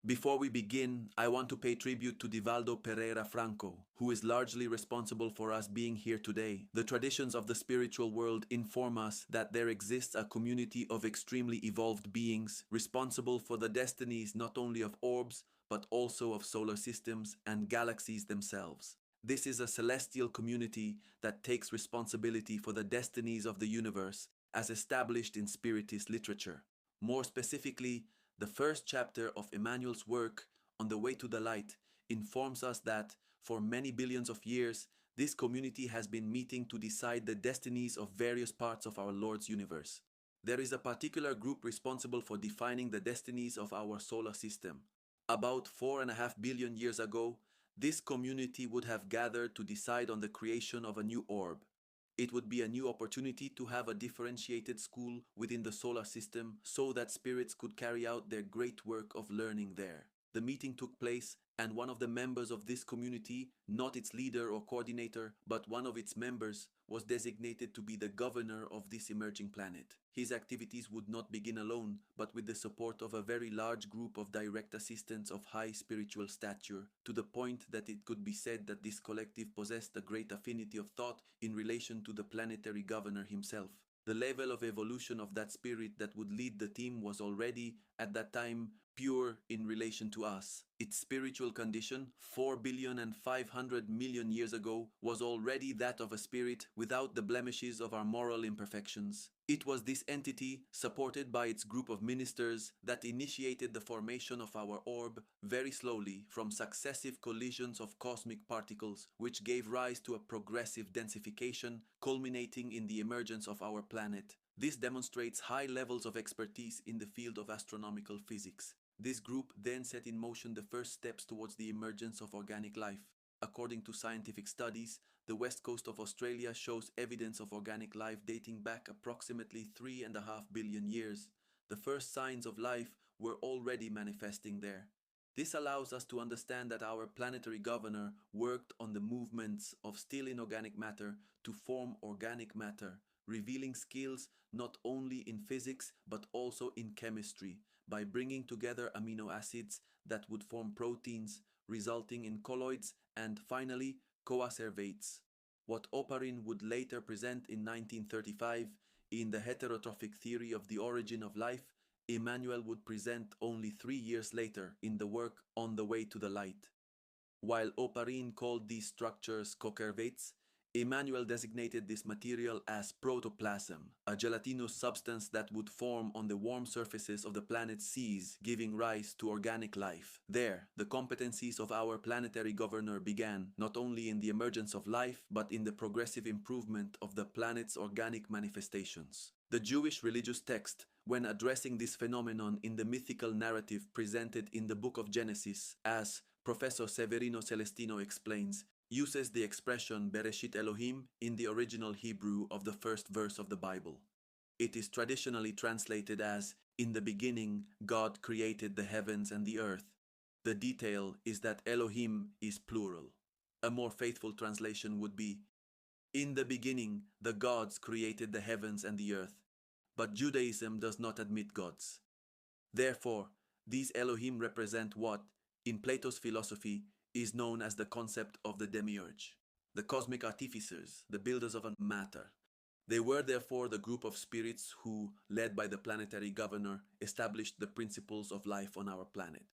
Before we begin, I want to pay tribute to Divaldo Pereira Franco, who is largely responsible for us being here today. The traditions of the spiritual world inform us that there exists a community of extremely evolved beings responsible for the destinies not only of orbs, but also of solar systems and galaxies themselves. This is a celestial community that takes responsibility for the destinies of the universe as established in Spiritist literature. More specifically, the first chapter of Emmanuel's work, On the Way to the Light, informs us that, for many billions of years, this community has been meeting to decide the destinies of various parts of our Lord's universe. There is a particular group responsible for defining the destinies of our solar system. About 4.5 billion years ago, this community would have gathered to decide on the creation of a new orb. It would be a new opportunity to have a differentiated school within the solar system so that spirits could carry out their great work of learning there. The meeting took place, and one of the members of this community, not its leader or coordinator, but one of its members, was designated to be the governor of this emerging planet. His activities would not begin alone, but with the support of a very large group of direct assistants of high spiritual stature, to the point that it could be said that this collective possessed a great affinity of thought in relation to the planetary governor himself. The level of evolution of that spirit that would lead the team was already, at that time, pure in relation to us. Its spiritual condition, 4,500,000,000 years ago, was already that of a spirit without the blemishes of our moral imperfections. It was this entity, supported by its group of ministers, that initiated the formation of our orb very slowly from successive collisions of cosmic particles, which gave rise to a progressive densification, culminating in the emergence of our planet. This demonstrates high levels of expertise in the field of astronomical physics. This group then set in motion the first steps towards the emergence of organic life. According to scientific studies, the west coast of Australia shows evidence of organic life dating back approximately 3.5 billion years. The first signs of life were already manifesting there. This allows us to understand that our planetary governor worked on the movements of still inorganic matter to form organic matter, revealing skills not only in physics but also in chemistry, by bringing together amino acids that would form proteins, resulting in colloids and, finally, coacervates. What Oparin would later present in 1935 in the heterotrophic theory of the origin of life, Emmanuel would present only 3 years later in the work On the Way to the Light. While Oparin called these structures coacervates, Emmanuel designated this material as protoplasm, a gelatinous substance that would form on the warm surfaces of the planet's seas, giving rise to organic life. There, the competencies of our planetary governor began, not only in the emergence of life, but in the progressive improvement of the planet's organic manifestations. The Jewish religious text, when addressing this phenomenon in the mythical narrative presented in the book of Genesis, as Professor Severino Celestino explains, uses the expression Bereshit Elohim in the original Hebrew of the first verse of the Bible. It is traditionally translated as, "In the beginning, God created the heavens and the earth." The detail is that Elohim is plural. A more faithful translation would be, "In the beginning, the gods created the heavens and the earth." But Judaism does not admit gods. Therefore, these Elohim represent what, in Plato's philosophy, is known as the concept of the demiurge, the cosmic artificers, the builders of matter. They were therefore the group of spirits who, led by the planetary governor, established the principles of life on our planet.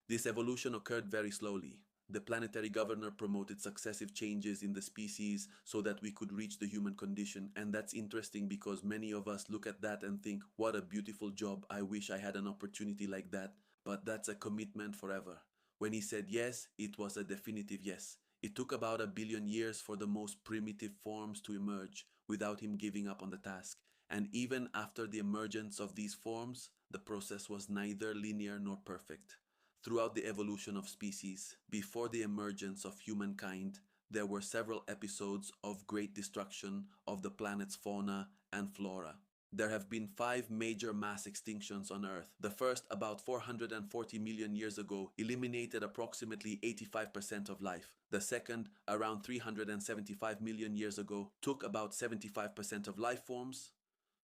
This evolution occurred very slowly. The planetary governor promoted successive changes in the species so that we could reach the human condition, and that's interesting because many of us look at that and think, what a beautiful job, I wish I had an opportunity like that, but that's a commitment forever. When he said yes, it was a definitive yes. It took about 1 billion years for the most primitive forms to emerge without him giving up on the task. And even after the emergence of these forms, the process was neither linear nor perfect. Throughout the evolution of species, before the emergence of humankind, there were several episodes of great destruction of the planet's fauna and flora. There have been 5 major mass extinctions on Earth. The first, about 440 million years ago, eliminated approximately 85% of life. The second, around 375 million years ago, took about 75% of life forms.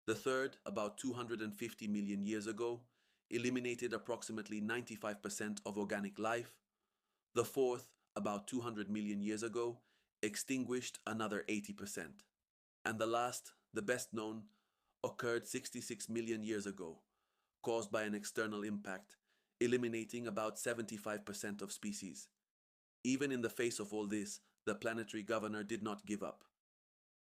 The third, about 250 million years ago, eliminated approximately 95% of organic life. The fourth, about 200 million years ago, extinguished another 80%. And the last, the best known, occurred 66 million years ago, caused by an external impact, eliminating about 75% of species. Even in the face of all this, the planetary governor did not give up.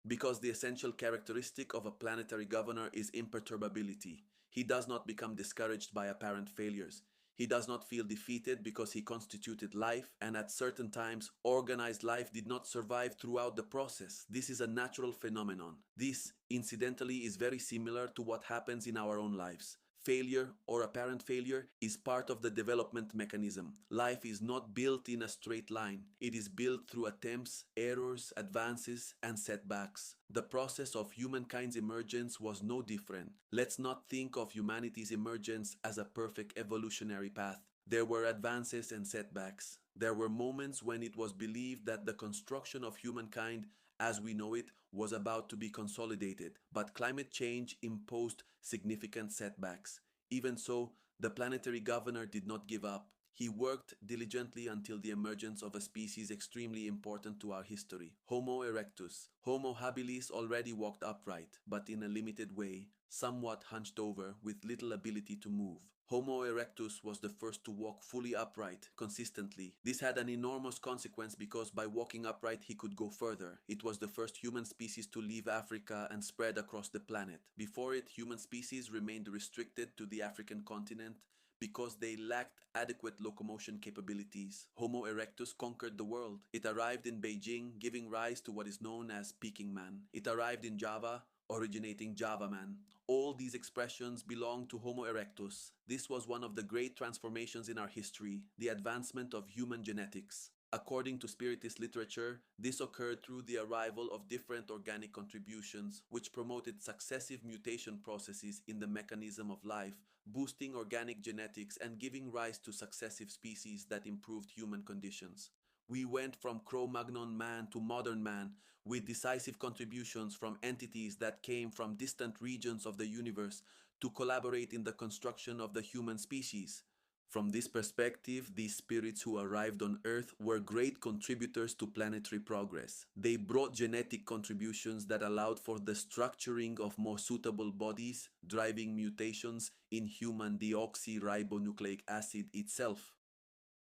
Because the essential characteristic of a planetary governor is imperturbability. He does not become discouraged by apparent failures. He does not feel defeated because he constituted life, and at certain times, organized life did not survive throughout the process. This is a natural phenomenon. This, incidentally, is very similar to what happens in our own lives. Failure or apparent failure is part of the development mechanism. Life is not built in a straight line. It is built through attempts, errors, advances, and setbacks. The process of humankind's emergence was no different. Let's not think of humanity's emergence as a perfect evolutionary path. There were advances and setbacks. There were moments when it was believed that the construction of humankind as we know it was about to be consolidated, but climate change imposed significant setbacks. Even so, the planetary governor did not give up. He worked diligently until the emergence of a species extremely important to our history, Homo erectus. Homo habilis already walked upright, but in a limited way, somewhat hunched over, with little ability to move. Homo erectus was the first to walk fully upright, consistently. This had an enormous consequence because by walking upright he could go further. It was the first human species to leave Africa and spread across the planet. Before it, human species remained restricted to the African continent because they lacked adequate locomotion capabilities. Homo erectus conquered the world. It arrived in Beijing, giving rise to what is known as Peking Man. It arrived in Java, originating Java Man. All these expressions belong to Homo erectus. This was one of the great transformations in our history, the advancement of human genetics. According to Spiritist literature, this occurred through the arrival of different organic contributions, which promoted successive mutation processes in the mechanism of life, boosting organic genetics and giving rise to successive species that improved human conditions. We went from Cro-Magnon man to modern man, with decisive contributions from entities that came from distant regions of the universe to collaborate in the construction of the human species. From this perspective, these spirits who arrived on Earth were great contributors to planetary progress. They brought genetic contributions that allowed for the structuring of more suitable bodies, driving mutations in human deoxyribonucleic acid itself.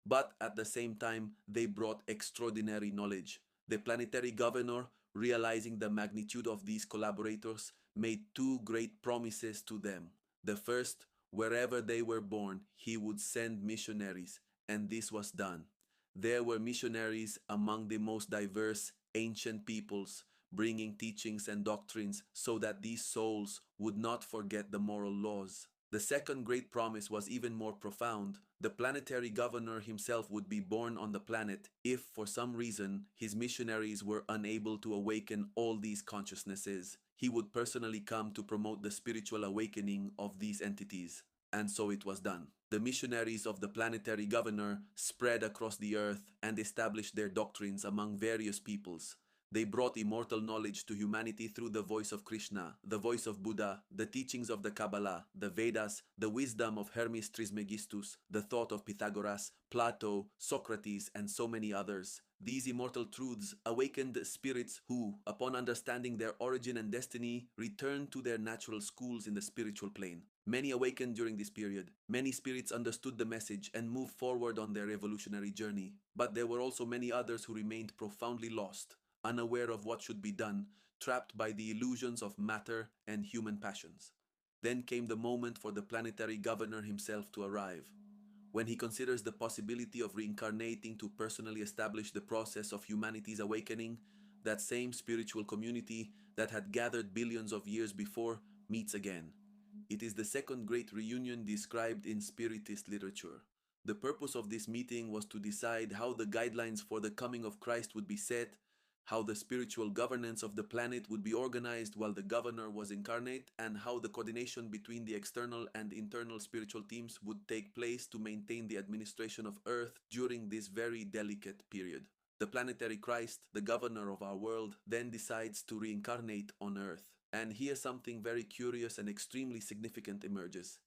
But at the same time, they brought extraordinary knowledge. The planetary governor, realizing the magnitude of these collaborators, made two great promises to them. The first, wherever they were born, he would send missionaries, and this was done. There were missionaries among the most diverse ancient peoples, bringing teachings and doctrines so that these souls would not forget the moral laws. The second great promise was even more profound. The planetary governor himself would be born on the planet if, for some reason, his missionaries were unable to awaken all these consciousnesses. He would personally come to promote the spiritual awakening of these entities. And so it was done. The missionaries of the planetary governor spread across the earth and established their doctrines among various peoples. They brought immortal knowledge to humanity through the voice of Krishna, the voice of Buddha, the teachings of the Kabbalah, the Vedas, the wisdom of Hermes Trismegistus, the thought of Pythagoras, Plato, Socrates, and so many others. These immortal truths awakened spirits who, upon understanding their origin and destiny, returned to their natural schools in the spiritual plane. Many awakened during this period. Many spirits understood the message and moved forward on their evolutionary journey. But there were also many others who remained profoundly lost, unaware of what should be done, trapped by the illusions of matter and human passions. Then came the moment for the planetary governor himself to arrive. When he considers the possibility of reincarnating to personally establish the process of humanity's awakening, that same spiritual community that had gathered billions of years before meets again. It is the second great reunion described in Spiritist literature. The purpose of this meeting was to decide how the guidelines for the coming of Christ would be set, how the spiritual governance of the planet would be organized while the governor was incarnate, and how the coordination between the external and internal spiritual teams would take place to maintain the administration of Earth during this very delicate period. The planetary Christ, the governor of our world, then decides to reincarnate on Earth. And here something very curious and extremely significant emerges.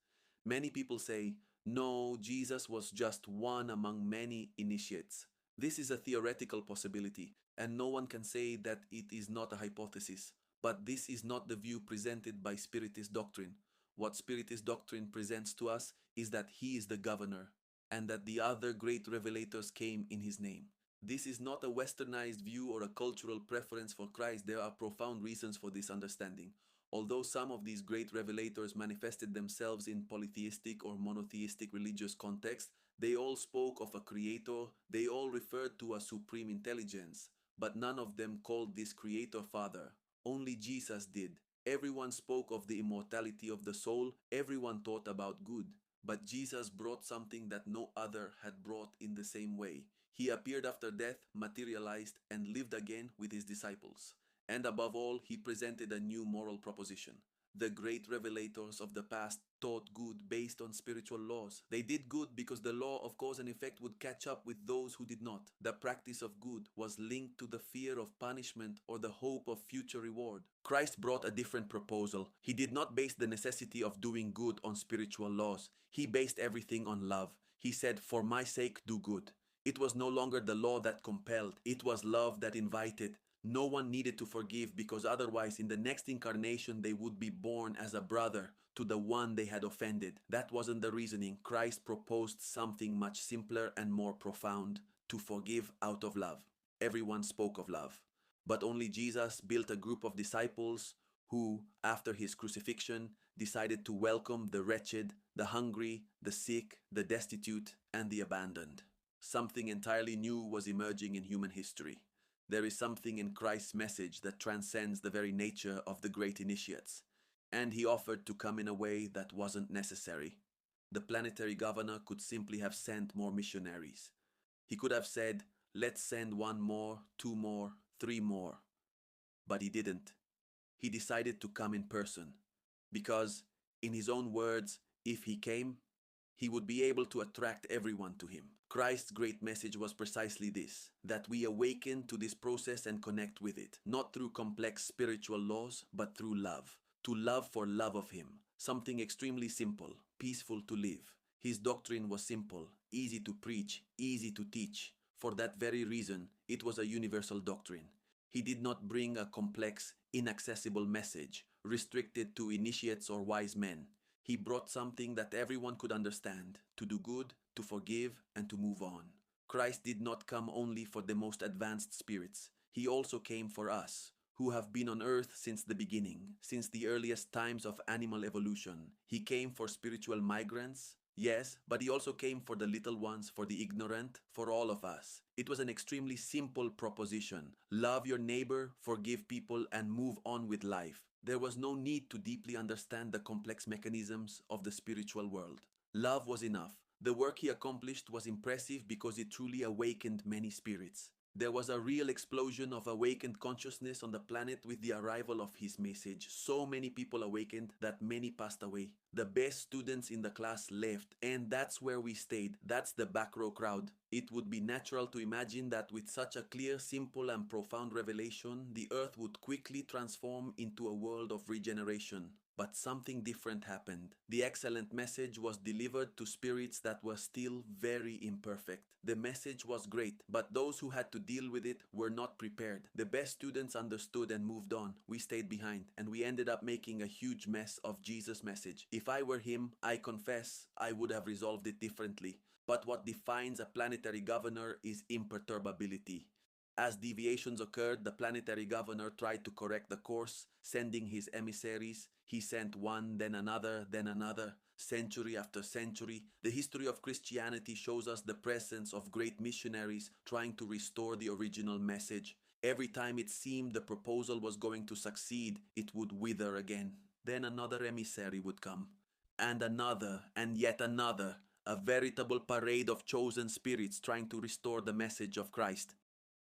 Many people say, no, Jesus was just one among many initiates. This is a theoretical possibility, and no one can say that it is not a hypothesis. But this is not the view presented by Spiritist doctrine. What Spiritist doctrine presents to us is that he is the governor, and that the other great revelators came in his name. This is not a westernized view or a cultural preference for Christ. There are profound reasons for this understanding. Although some of these great revelators manifested themselves in polytheistic or monotheistic religious contexts, they all spoke of a creator, they all referred to a supreme intelligence, but none of them called this creator Father. Only Jesus did. Everyone spoke of the immortality of the soul, everyone taught about good. But Jesus brought something that no other had brought in the same way. He appeared after death, materialized, and lived again with his disciples. And above all, he presented a new moral proposition. The great revelators of the past taught good based on spiritual laws. They did good because the law of cause and effect would catch up with those who did not. The practice of good was linked to the fear of punishment or the hope of future reward. Christ brought a different proposal. He did not base the necessity of doing good on spiritual laws. He based everything on love. He said, "For my sake, do good." It was no longer the law that compelled. It was love that invited. No one needed to forgive because otherwise in the next incarnation they would be born as a brother to the one they had offended. That wasn't the reasoning. Christ proposed something much simpler and more profound: to forgive out of love. Everyone spoke of love. But only Jesus built a group of disciples who, after his crucifixion, decided to welcome the wretched, the hungry, the sick, the destitute, and the abandoned. Something entirely new was emerging in human history. There is something in Christ's message that transcends the very nature of the great initiates, and he offered to come in a way that wasn't necessary. The Planetary Governor could simply have sent more missionaries. He could have said, "Let's send one more, two more, three more." But he didn't. He decided to come in person, because, in his own words, if he came, he would be able to attract everyone to him. Christ's great message was precisely this: that we awaken to this process and connect with it, not through complex spiritual laws, but through love. To love for love of him, something extremely simple, peaceful to live. His doctrine was simple, easy to preach, easy to teach. For that very reason, it was a universal doctrine. He did not bring a complex, inaccessible message, restricted to initiates or wise men. He brought something that everyone could understand: to do good, to forgive, and to move on. Christ did not come only for the most advanced spirits. He also came for us, who have been on earth since the beginning, since the earliest times of animal evolution. He came for spiritual migrants, yes, but he also came for the little ones, for the ignorant, for all of us. It was an extremely simple proposition: love your neighbor, forgive people, and move on with life. There was no need to deeply understand the complex mechanisms of the spiritual world. Love was enough. The work he accomplished was impressive because it truly awakened many spirits. There was a real explosion of awakened consciousness on the planet with the arrival of his message. So many people awakened that many passed away. The best students in the class left, and that's where we stayed. That's the back row crowd. It would be natural to imagine that with such a clear, simple, and profound revelation, the earth would quickly transform into a world of regeneration. But something different happened. The excellent message was delivered to spirits that were still very imperfect. The message was great, but those who had to deal with it were not prepared. The best students understood and moved on. We stayed behind, and we ended up making a huge mess of Jesus' message. If I were him, I confess, I would have resolved it differently. But what defines a planetary governor is imperturbability. As deviations occurred, the planetary governor tried to correct the course, sending his emissaries. He sent one, then another, century after century. The history of Christianity shows us the presence of great missionaries trying to restore the original message. Every time it seemed the proposal was going to succeed, it would wither again. Then another emissary would come, and another, and yet another. A veritable parade of chosen spirits trying to restore the message of Christ.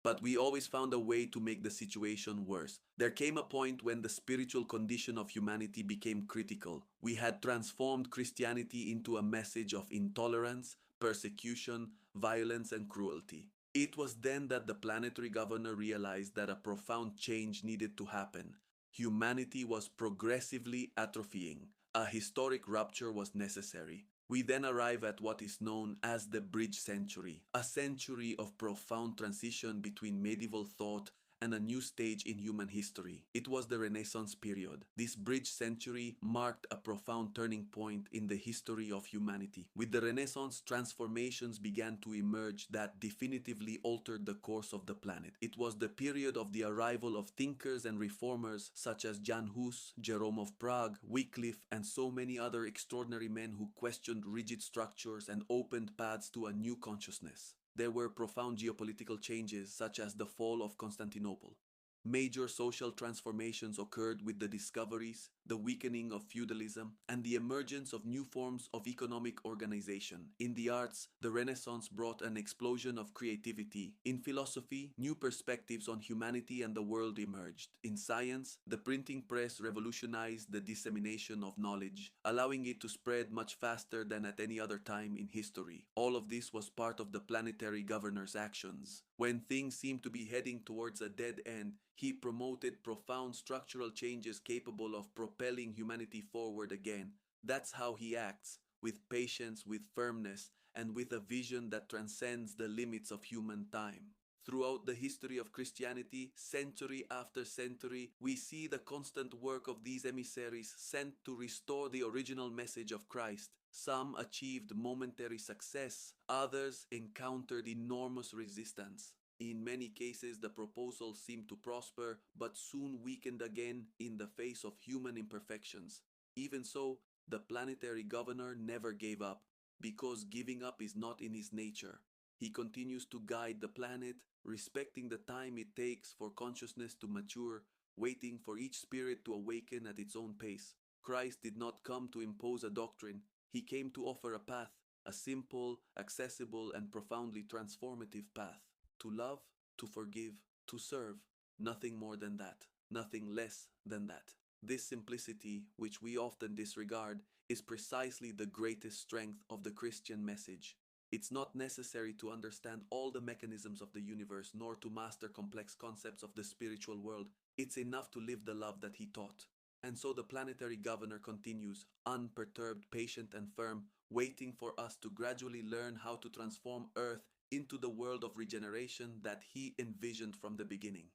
But we always found a way to make the situation worse. There came a point when the spiritual condition of humanity became critical. We had transformed Christianity into a message of intolerance, persecution, violence, and cruelty. It was then that the planetary governor realized that a profound change needed to happen. Humanity was progressively atrophying. A historic rupture was necessary. We then arrive at what is known as the Bridge Century, a century of profound transition between medieval thought and a new stage in human history. It was the Renaissance period. This bridge century marked a profound turning point in the history of humanity. With the Renaissance, transformations began to emerge that definitively altered the course of the planet. It was the period of the arrival of thinkers and reformers such as Jan Hus, Jerome of Prague, Wycliffe, and so many other extraordinary men who questioned rigid structures and opened paths to a new consciousness. There were profound geopolitical changes such as the fall of Constantinople. Major social transformations occurred with the discoveries, the weakening of feudalism, and the emergence of new forms of economic organization. In the arts, the Renaissance brought an explosion of creativity. In philosophy, new perspectives on humanity and the world emerged. In science, the printing press revolutionized the dissemination of knowledge, allowing it to spread much faster than at any other time in history. All of this was part of the Planetary Governor's actions. When things seemed to be heading towards a dead end, he promoted profound structural changes capable of propelling humanity forward again. That's how he acts, with patience, with firmness, and with a vision that transcends the limits of human time. Throughout the history of Christianity, century after century, we see the constant work of these emissaries sent to restore the original message of Christ. Some achieved momentary success, others encountered enormous resistance. In many cases, the proposal seemed to prosper, but soon weakened again in the face of human imperfections. Even so, the Planetary Governor never gave up, because giving up is not in his nature. He continues to guide the planet, respecting the time it takes for consciousness to mature, waiting for each spirit to awaken at its own pace. Christ did not come to impose a doctrine. He came to offer a path, a simple, accessible, and profoundly transformative path. To love, to forgive, to serve. Nothing more than that. Nothing less than that. This simplicity, which we often disregard, is precisely the greatest strength of the Christian message. It's not necessary to understand all the mechanisms of the universe nor to master complex concepts of the spiritual world. It's enough to live the love that he taught. And so the Planetary Governor continues, unperturbed, patient, and firm, waiting for us to gradually learn how to transform Earth into the world of regeneration that he envisioned from the beginning.